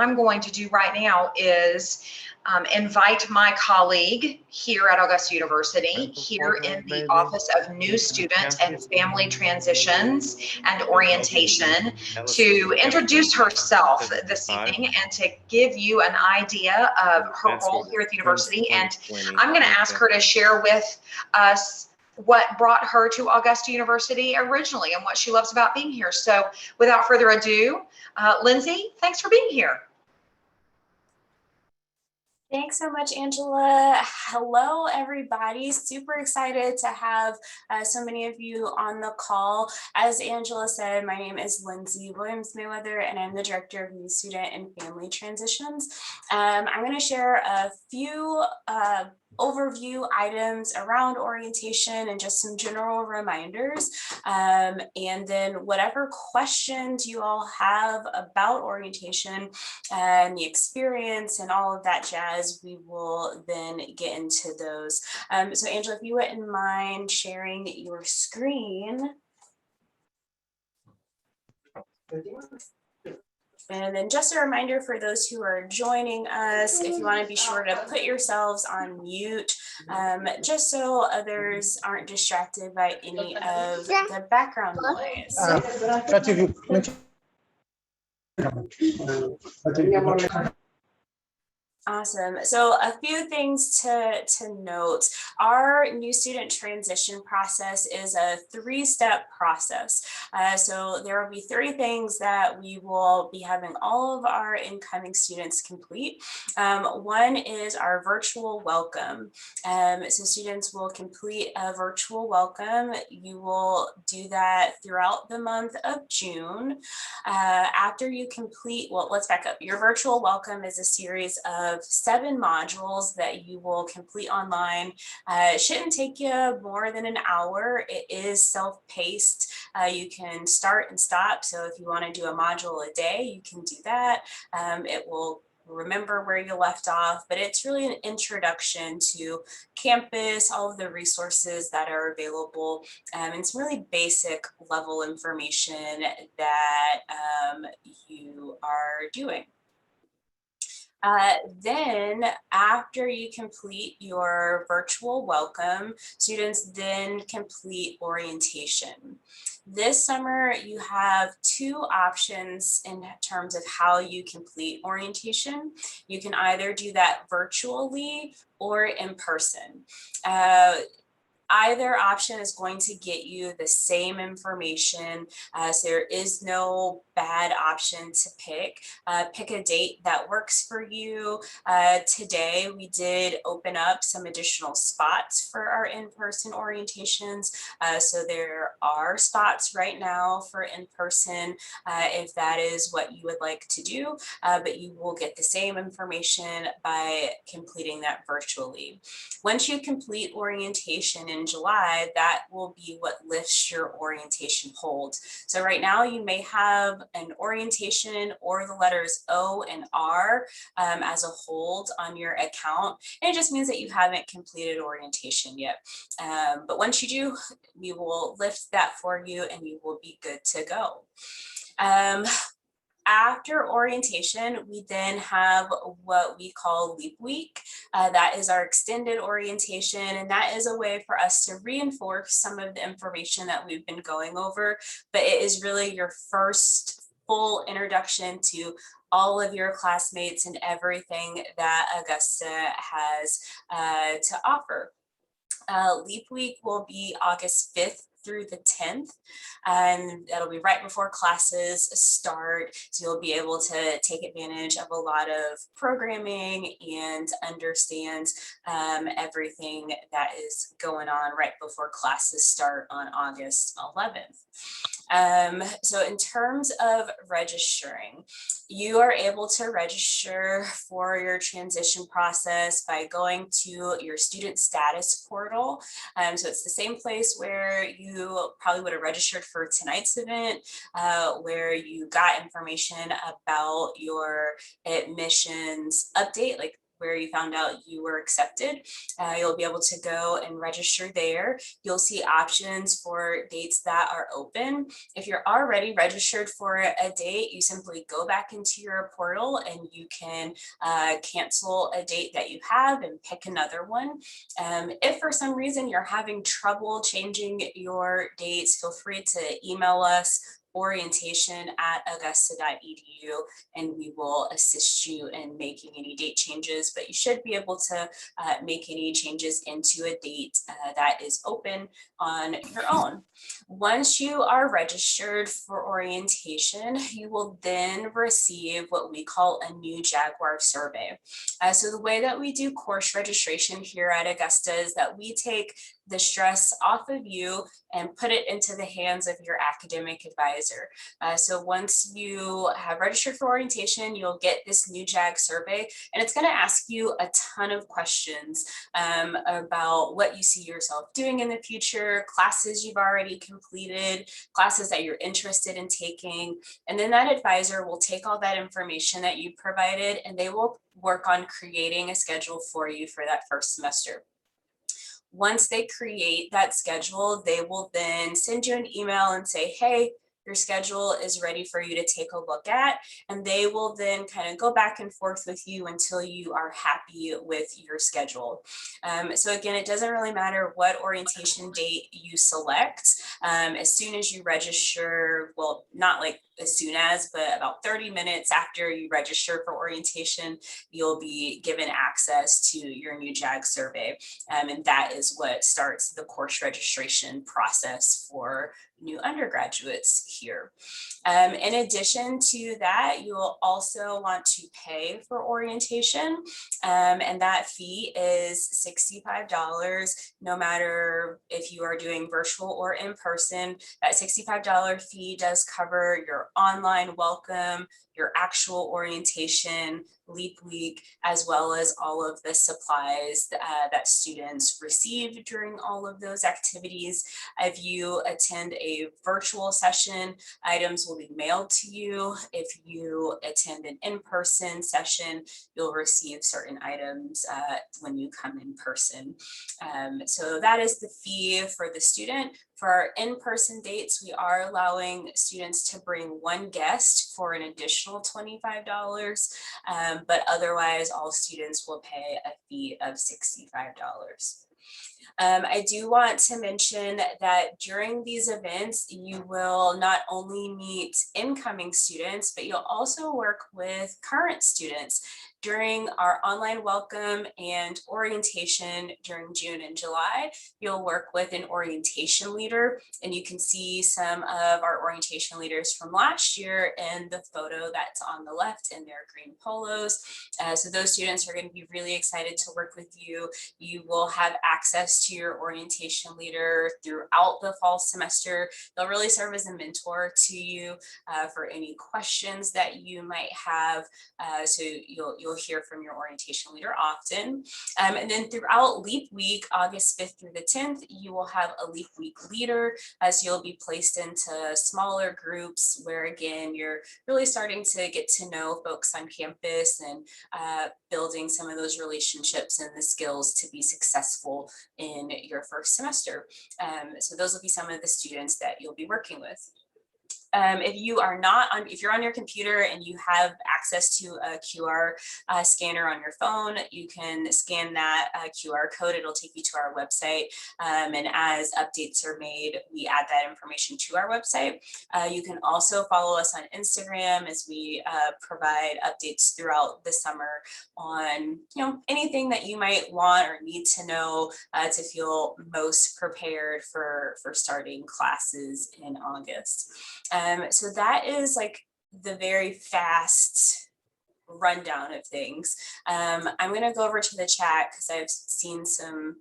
I'm going to do right now is invite my colleague here at Augusta University, here in the Office of New Student and Family Transitions and Orientation, to introduce herself this evening and to give you an idea of her role here at the university. And I'm going to ask her to share with us what brought her to Augusta University originally and what she loves about being here. So without further ado, Lyndsey, thanks for being here. Thanks so much, Angela. Hello, everybody. Super excited to have so many of you on the call. As Angela said, my name is Lyndsey Williams Mayweather, and I'm the Director of New Student and Family Transitions. I'm going to share a few overview items around orientation and just some general reminders. And then whatever questions you all have about orientation and the experience and all of that jazz, we will then get into those. So Angela, if you wouldn't mind sharing your screen. And then just a reminder for those who are joining us, if you want to be sure to put yourselves on mute, just so others aren't distracted by any of the background noise. Awesome. So a few things to note. Our new student transition process is a 3-step process. So there will be 3 things that we will be having all of our incoming students complete. One is our virtual welcome. So students will complete a virtual welcome. You will do that throughout the month of June. After you complete, well, let's back up. Your virtual welcome is a series of 7 modules that you will complete online. It shouldn't take you more than an hour. It is self-paced. You can start and stop. So if you want to do a module a day, you can do that. It will remember where you left off, but it's really an introduction to campus, all of the resources that are available, and some really basic level information that you are doing. Then after you complete your virtual welcome, students then complete orientation. This summer, you have 2 options in terms of how you complete orientation. You can either do that virtually or in person. Either option is going to get you the same information, so there is no bad option to pick. Pick a date that works for you. Today, we did open up some additional spots for our in-person orientations, so there are spots right now for in-person if that is what you would like to do, but you will get the same information by completing that virtually. Once you complete orientation in July, that will be what lifts your orientation hold. So right now you may have an orientation or the letters O and R as a hold on your account. And it just means that you haven't completed orientation yet. But once you do, we will lift that for you and you will be good to go. After orientation, we then have what we call Leap Week. That is our extended orientation, and that is a way for us to reinforce some of the information that we've been going over, but it is really your first full introduction to all of your classmates and everything that Augusta has to offer. Leap Week will be August 5th through the 10th, and that'll be right before classes start, so you'll be able to take advantage of a lot of programming and understand everything that is going on right before classes start on August 11th. So in terms of registering, you are able to register for your transition process by going to your student status portal. So it's the same place where you probably would have registered for tonight's event, where you got information about your admissions update, like where you found out you were accepted. You'll be able to go and register there. You'll see options for dates that are open. If you're already registered for a date, you simply go back into your portal and you can cancel a date that you have and pick another one. If for some reason you're having trouble changing your dates, feel free to email us orientation@augusta.edu, and we will assist you in making any date changes, but you should be able to make any changes into a date that is open on your own. Once you are registered for orientation, you will then receive what we call a new Jaguar survey. So the way that we do course registration here at Augusta is that we take the stress off of you and put it into the hands of your academic advisor. So once you have registered for orientation, you'll get this new JAG survey, and it's going to ask you a ton of questions about what you see yourself doing in the future, classes you've already completed, classes that you're interested in taking. And then that advisor will take all that information that you provided, and they will work on creating a schedule for you for that first semester. Once they create that schedule, they will then send you an email and say, hey, your schedule is ready for you to take a look at. And they will then kind of go back and forth with you until you are happy with your schedule. So again, it doesn't really matter what orientation date you select. As soon as you register, well, not like as soon as, but about 30 minutes after you register for orientation, you'll be given access to your new JAG survey. And that is what starts the course registration process for new undergraduates here. In addition to that, you will also want to pay for orientation, and that fee is $65, no matter if you are doing virtual or in person. That $65 fee does cover your online welcome, your actual orientation, Leap Week, as well as all of the supplies that students receive during all of those activities. If you attend a virtual session, items will be mailed to you. If you attend an in-person session, you'll receive certain items when you come in person. So that is the fee for the student. For our in-person dates, we are allowing students to bring one guest for an additional $25, but otherwise all students will pay a fee of $65. I do want to mention that during these events, you will not only meet incoming students, but you'll also work with current students. During our online welcome and orientation during June and July, you'll work with an orientation leader, and you can see some of our orientation leaders from last year in the photo that's on the left in their green polos. So those students are going to be really excited to work with you. You will have access to your orientation leader throughout the fall semester. They'll really serve as a mentor to you for any questions that you might have. So you'll hear from your orientation leader often. And then throughout Leap Week, August 5th through the 10th, you will have a Leap Week leader, as you'll be placed into smaller groups where, again, you're really starting to get to know folks on campus and building some of those relationships and the skills to be successful in your first semester. So those will be some of the students that you'll be working with. If you're on your computer and you have access to a QR scanner on your phone, you can scan that QR code. It'll take you to our website. And as updates are made, we add that information to our website. You can also follow us on Instagram as we provide updates throughout the summer on anything that you might want or need to know to feel most prepared for starting classes in August. So that is like the very fast rundown of things. I'm going to go over to the chat because I've seen some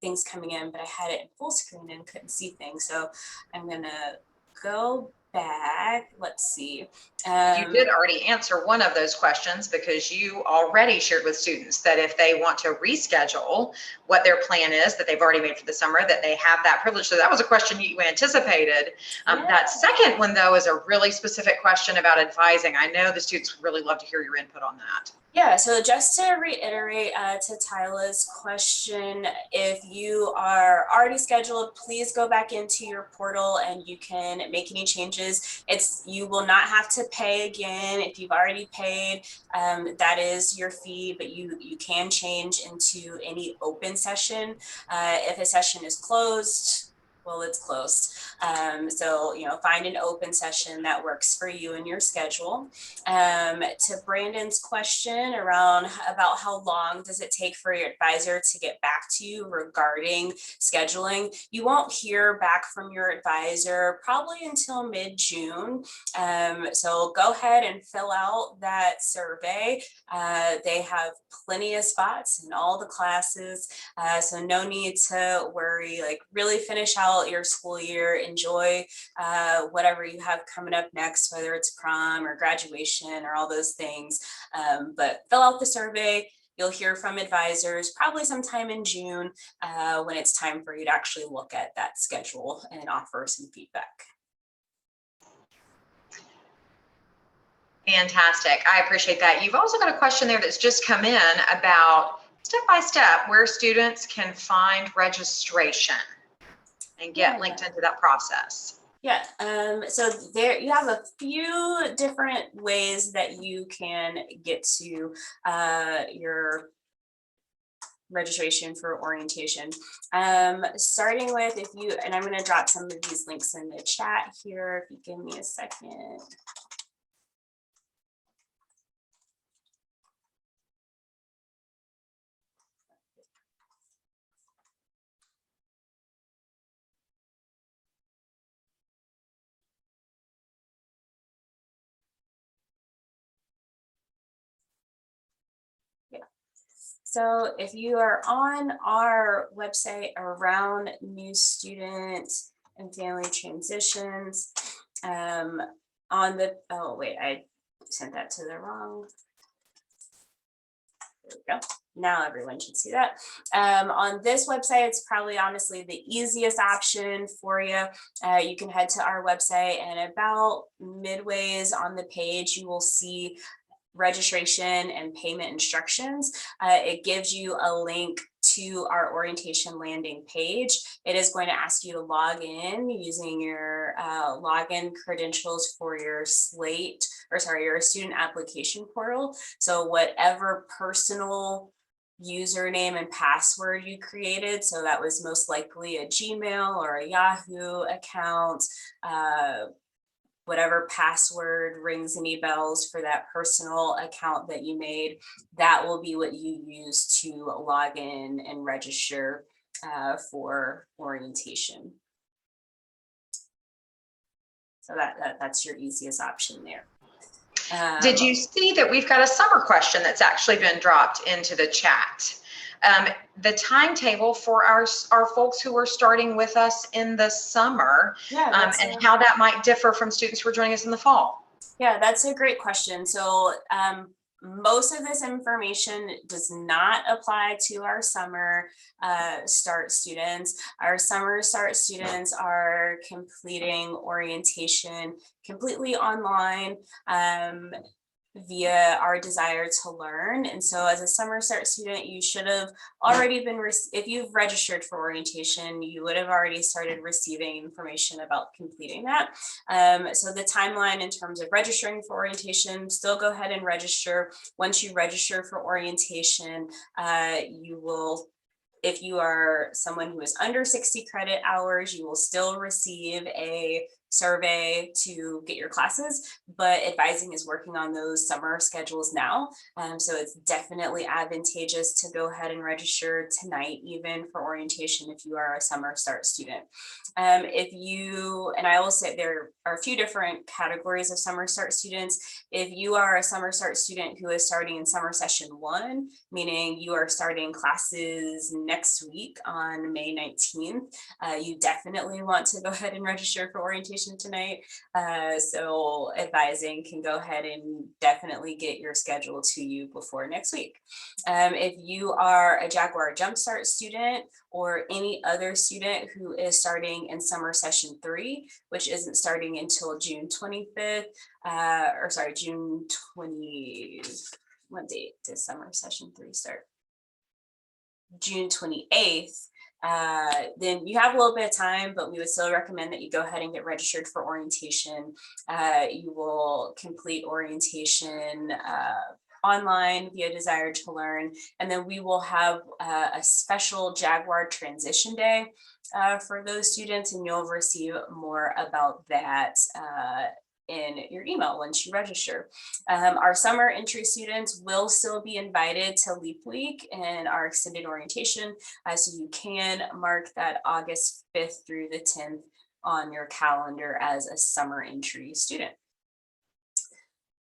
things coming in, but I had it in full screen and couldn't see things. So I'm going to go back, let's see. You did already answer one of those questions, because you already shared with students that if they want to reschedule, what their plan is that they've already made for the summer, that they have that privilege. So that was a question you anticipated. Yeah. That second one, though, is a really specific question about advising. I know the students would really love to hear your input on that. Yeah, so just to reiterate to Tyla's question, if you are already scheduled, please go back into your portal and you can make any changes. You will not have to pay again if you've already paid. That is your fee, but you can change into any open session. If a session is closed, well, it's closed. So, find an open session that works for you and your schedule. To Brandon's question about how long does it take for your advisor to get back to you regarding scheduling, you won't hear back from your advisor probably until mid-June. So go ahead and fill out that survey. They have plenty of spots in all the classes, so no need to worry. Like, really finish out your school year, enjoy whatever you have coming up next, whether it's prom or graduation or all those things. But fill out the survey. You'll hear from advisors probably sometime in June when it's time for you to actually look at that schedule and offer some feedback. Fantastic. I appreciate that. You've also got a question there that's just come in about step by step where students can find registration and get linked into that process. Yeah, so there you have a few different ways that you can get to your registration for orientation. Starting with, and I'm going to drop some of these links in the chat here, if you give me a second. So if you are on our website around new students and family transitions, on the, oh wait, I sent that to the wrong. There we go. Now everyone should see that. On this website, it's probably honestly the easiest option for you. You can head to our website, and about midways on the page, you will see registration and payment instructions. It gives you a link to our orientation landing page. It is going to ask you to log in using your login credentials for your your student application portal. So whatever personal username and password you created, so that was most likely a Gmail or a Yahoo account, whatever password rings any bells for that personal account that you made, that will be what you use to log in and register for orientation. So that's your easiest option there. Did you see that we've got a summer question that's actually been dropped into the chat? The timetable for our folks who are starting with us in the summer, and how that might differ from students who are joining us in the fall. Yeah, that's a great question. So most of this information does not apply to our summer start students. Our summer start students are completing orientation completely online via our Desire to Learn. And so as a summer start student, you should have already been, if you've registered for orientation, you would have already started receiving information about completing that. So the timeline in terms of registering for orientation, still go ahead and register. Once you register for orientation, you will, if you are someone who is under 60 credit hours, you will still receive a survey to get your classes, but advising is working on those summer schedules now. So it's definitely advantageous to go ahead and register tonight, even for orientation, if you are a summer start student. And I will say there are a few different categories of summer start students. If you are a summer start student who is starting in summer session 1, meaning you are starting classes next week on May 19th, you definitely want to go ahead and register for orientation orientation tonight. So advising can go ahead and definitely get your schedule to you before next week. If you are a Jaguar Jumpstart student or any other student who is starting in summer session 3, which isn't starting until June 25th, June 20, what date does summer session 3 start? June 28th. Then you have a little bit of time, but we would still recommend that you go ahead and get registered for orientation. You will complete orientation online via Desire to Learn, and then we will have a special Jaguar transition day for those students, and you'll receive more about that in your email once you register. Our summer entry students will still be invited to Leap Week and our extended orientation, so you can mark that August 5th through the 10th on your calendar as a summer entry student.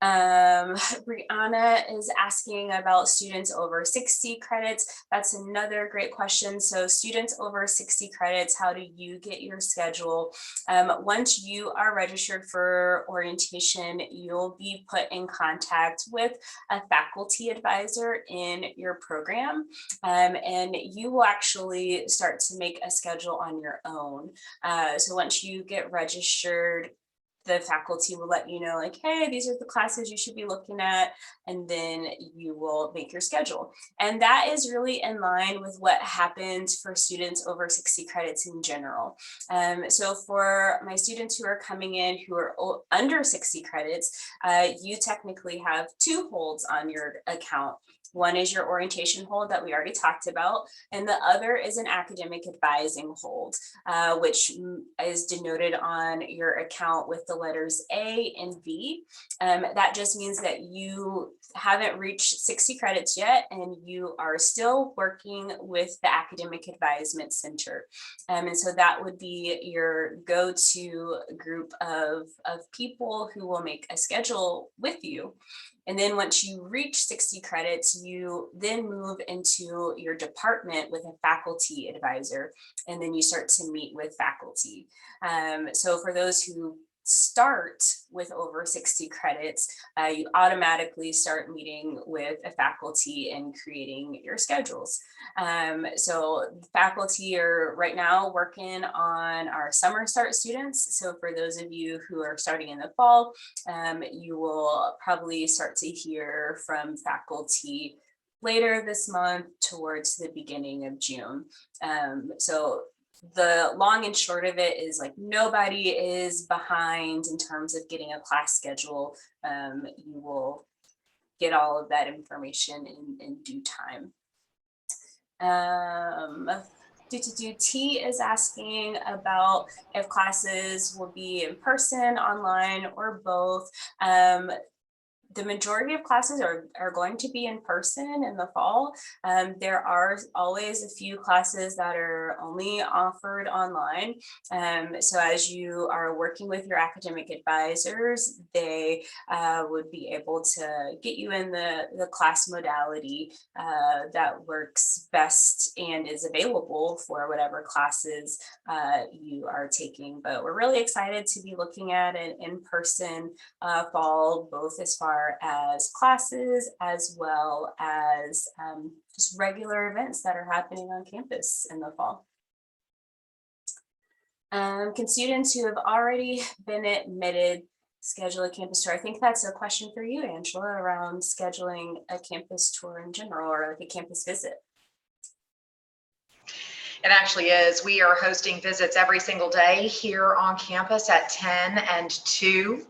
Brianna is asking about students over 60 credits. That's another great question. So students over 60 credits, how do you get your schedule? Once you are registered for orientation, you'll be put in contact with a faculty advisor in your program, and you will actually start to make a schedule on your own. So once you get registered, the faculty will let you know, like, hey, these are the classes you should be looking at, and then you will make your schedule. And that is really in line with what happens for students over 60 credits in general. So for my students who are coming in who are under 60 credits, you technically have 2 holds on your account. One is your orientation hold that we already talked about, and the other is an academic advising hold, which is denoted on your account with the letters A and V. That just means that you haven't reached 60 credits yet, and you are still working with the Academic Advisement Center. And so that would be your go-to group of people who will make a schedule with you. And then once you reach 60 credits, you then move into your department with a faculty advisor, and then you start to meet with faculty. So for those who start with over 60 credits, you automatically start meeting with a faculty and creating your schedules. So faculty are right now working on our summer start students. So for those of you who are starting in the fall, you will probably start to hear from faculty later this month towards the beginning of June. So the long and short of it is, like, nobody is behind in terms of getting a class schedule. You will get all of that information in due time. T is asking about if classes will be in person, online, or both. The majority of classes are going to be in person in the fall. There are always a few classes that are only offered online. So as you are working with your academic advisors, they would be able to get you in the class modality that works best and is available for whatever classes you are taking. But we're really excited to be looking at an in-person fall, both as far as classes as well as just regular events that are happening on campus in the fall. Can students who have already been admitted schedule a campus tour? I think that's a question for you, Angela, around scheduling a campus tour in general, or like a campus visit. It actually is. We are hosting visits every single day here on campus at 10 and 2.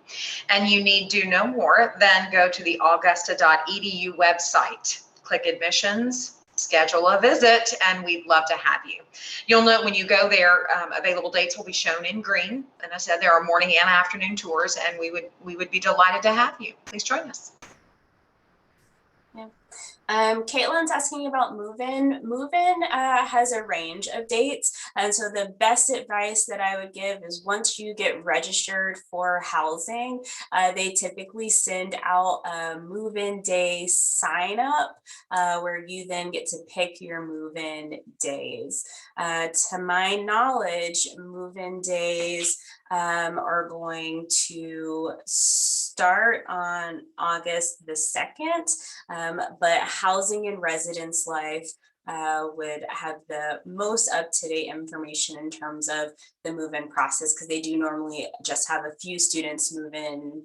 And you need do no more than go to the augusta.edu website, click admissions, schedule a visit, and we'd love to have you. You'll note when you go there, available dates will be shown in green. And I said there are morning and afternoon tours, and we would be delighted to have you. Please join us. Yeah. Caitlin's asking about move-in. Move-in has a range of dates. And so the best advice that I would give is once you get registered for housing, they typically send out a move-in day sign up where you then get to pick your move-in days. To my knowledge, move-in days are going to start on August the 2nd, but Housing and Residence Life would have the most up-to-date information in terms of the move-in process, because they do normally just have a few students move in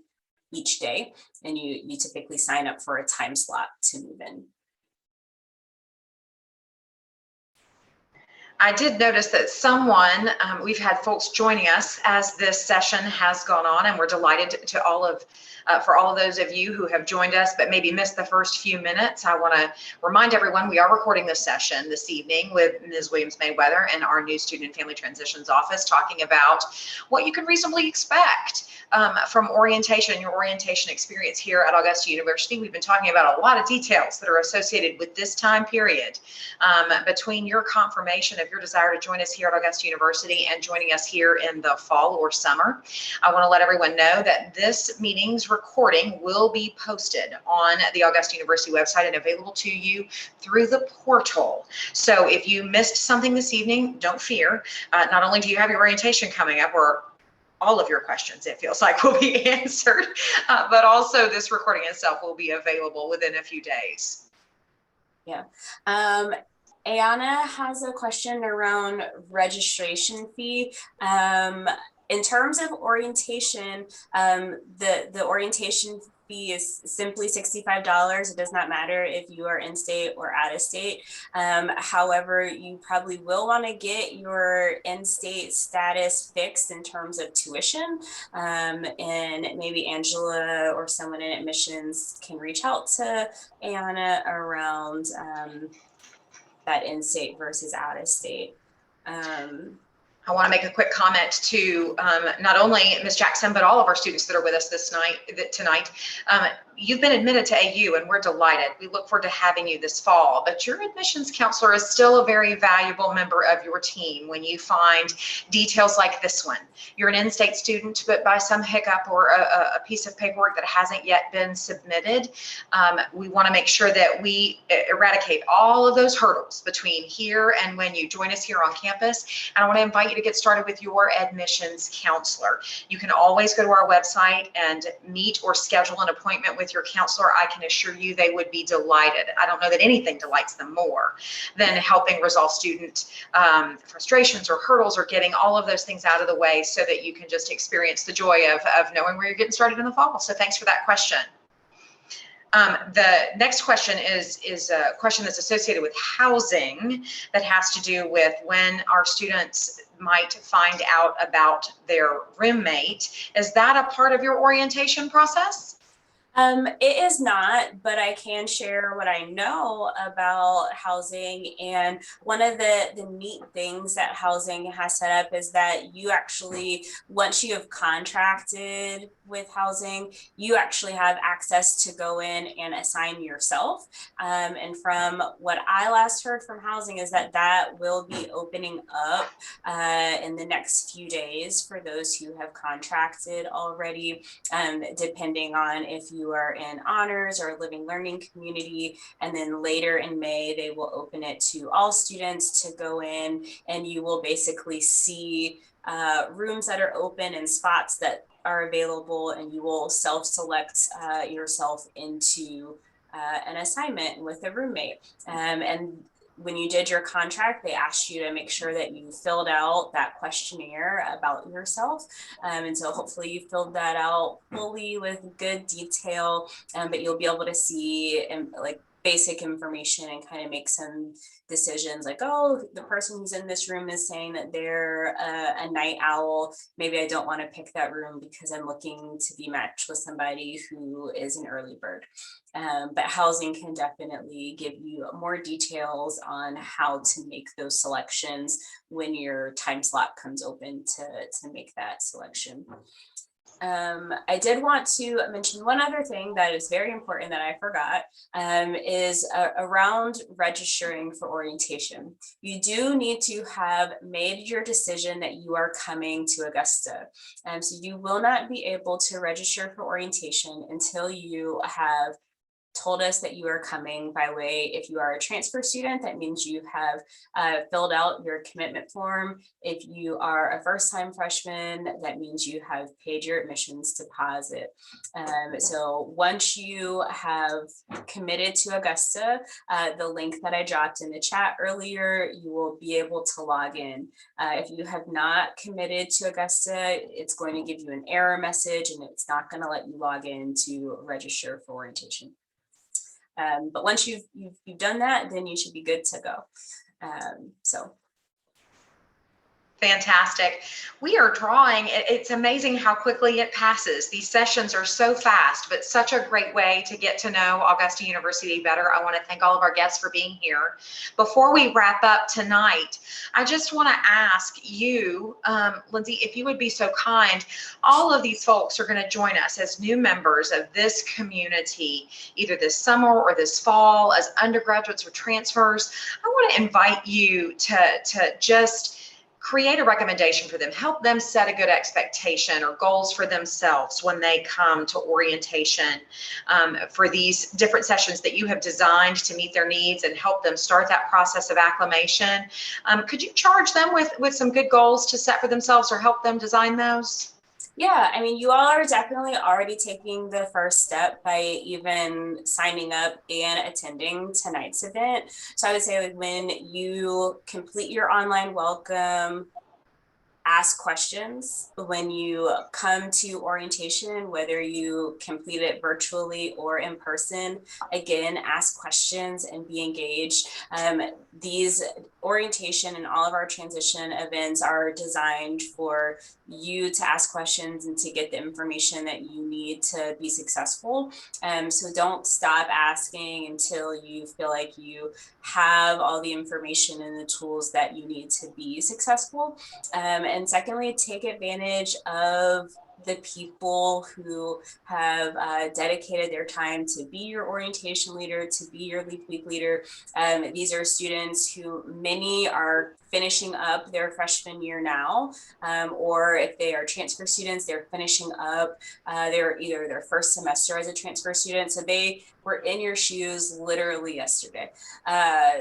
each day, and you typically sign up for a time slot to move in. I did notice that someone, we've had folks joining us as this session has gone on, and we're delighted to for all of those of you who have joined us but maybe missed the first few minutes. I want to remind everyone we are recording this session this evening with Ms. Williams Mayweather in our new Student and Family Transitions office, talking about what you can reasonably expect from orientation, your orientation experience here at Augusta University. We've been talking about a lot of details that are associated with this time period between your confirmation of your desire to join us here at Augusta University and joining us here in the fall or summer. I want to let everyone know that this meeting's recording will be posted on the Augusta University website and available to you through the portal. So if you missed something this evening, don't fear. Not only do you have your orientation coming up, where all of your questions, it feels like, will be answered, but also this recording itself will be available within a few days. Yeah. Ayana has a question around registration fee. In terms of orientation, the orientation fee is simply $65. It does not matter if you are in state or out of state. However, you probably will want to get your in-state status fixed in terms of tuition. And maybe Angela or someone in admissions can reach out to Ayana around that in-state versus out-of-state. I want to make a quick comment to not only Ms. Jackson, but all of our students that are with us tonight. You've been admitted to AU, and we're delighted. We look forward to having you this fall, but your admissions counselor is still a very valuable member of your team when you find details like this one. You're an in-state student, but by some hiccup or a piece of paperwork that hasn't yet been submitted, we want to make sure that we eradicate all of those hurdles between here and when you join us here on campus. And I want to invite you to get started with your admissions counselor. You can always go to our website and meet or schedule an appointment with your counselor. I can assure you they would be delighted. I don't know that anything delights them more than helping resolve student frustrations or hurdles, or getting all of those things out of the way so that you can just experience the joy of knowing where you're getting started in the fall. So thanks for that question. The next question is a question that's associated with housing, that has to do with when our students might find out about their roommate. Is that a part of your orientation process? It is not, but I can share what I know about housing. And one of the neat things that housing has set up is that you actually, once you have contracted with housing, you actually have access to go in and assign yourself. And from what I last heard from housing is that that will be opening up in the next few days for those who have contracted already, depending on if you are in honors or living learning community. And then later in May, they will open it to all students to go in, and you will basically see rooms that are open and spots that are available, and you will self-select yourself into an assignment with a roommate. And when you did your contract, they asked you to make sure that you filled out that questionnaire about yourself. And so hopefully you filled that out fully with good detail, but you'll be able to see like basic information and kind of make some decisions like, oh, the person who's in this room is saying that they're a night owl. Maybe I don't want to pick that room because I'm looking to be matched with somebody who is an early bird. But housing can definitely give you more details on how to make those selections when your time slot comes open to make that selection. I did want to mention one other thing that is very important that I forgot, is around registering for orientation. You do need to have made your decision that you are coming to Augusta. So you will not be able to register for orientation until you have told us that you are coming by way. If you are a transfer student, that means you have filled out your commitment form. If you are a first-time freshman, that means you have paid your admissions deposit. So once you have committed to Augusta, the link that I dropped in the chat earlier, you will be able to log in. If you have not committed to Augusta, it's going to give you an error message and it's not going to let you log in to register for orientation. But once you've done that, then you should be good to go. Fantastic. We are drawing. It's amazing how quickly it passes. These sessions are so fast, but such a great way to get to know Augusta University better. I want to thank all of our guests for being here. Before we wrap up tonight, I just want to ask you, Lyndsey, if you would be so kind. All of these folks are going to join us as new members of this community, either this summer or this fall, as undergraduates or transfers. I want to invite you to just create a recommendation for them, help them set a good expectation or goals for themselves when they come to orientation for these different sessions that you have designed to meet their needs and help them start that process of acclimation. Could you charge them with some good goals to set for themselves or help them design those? Yeah, I mean, you all are definitely already taking the first step by even signing up and attending tonight's event. So I would say, like, when you complete your online welcome, ask questions. When you come to orientation, whether you complete it virtually or in person, again, ask questions and be engaged. These orientation and all of our transition events are designed for you to ask questions and to get the information that you need to be successful. So don't stop asking until you feel like you have all the information and the tools that you need to be successful. And secondly, take advantage of the people who have dedicated their time to be your orientation leader, to be your Leap Week leader. These are students who many are finishing up their freshman year now, or if they are transfer students, they're finishing up their first semester as a transfer student. So they were in your shoes literally yesterday.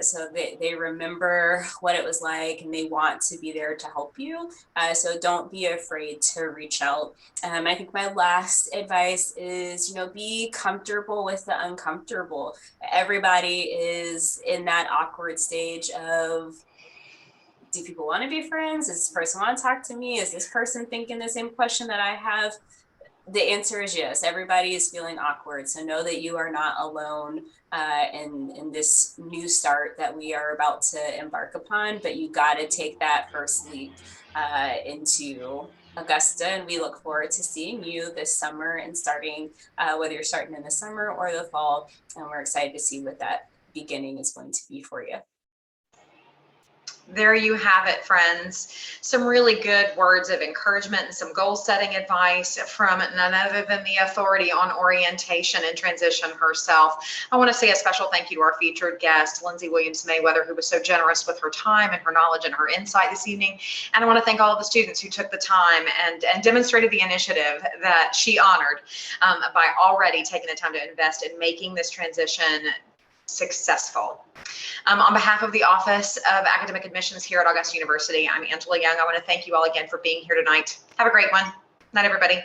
So they remember what it was like and they want to be there to help you. So don't be afraid to reach out. I think my last advice is, be comfortable with the uncomfortable. Everybody is in that awkward stage of, do people want to be friends? Does this person want to talk to me? Is this person thinking the same question that I have? The answer is yes. Everybody is feeling awkward. So know that you are not alone in this new start that we are about to embark upon, but you got to take that first leap into Augusta. And we look forward to seeing you this summer and starting, whether you're starting in the summer or the fall. And we're excited to see what that beginning is going to be for you. There you have it, friends. Some really good words of encouragement and some goal-setting advice from none other than the authority on orientation and transition herself. I want to say a special thank you to our featured guest, Lyndsey Williams Mayweather, who was so generous with her time and her knowledge and her insight this evening. And I want to thank all of the students who took the time and demonstrated the initiative that she honored by already taking the time to invest in making this transition successful. On behalf of the Office of Academic Admissions here at Augusta University, I'm Angela Young. I want to thank you all again for being here tonight. Have a great one. Night, everybody.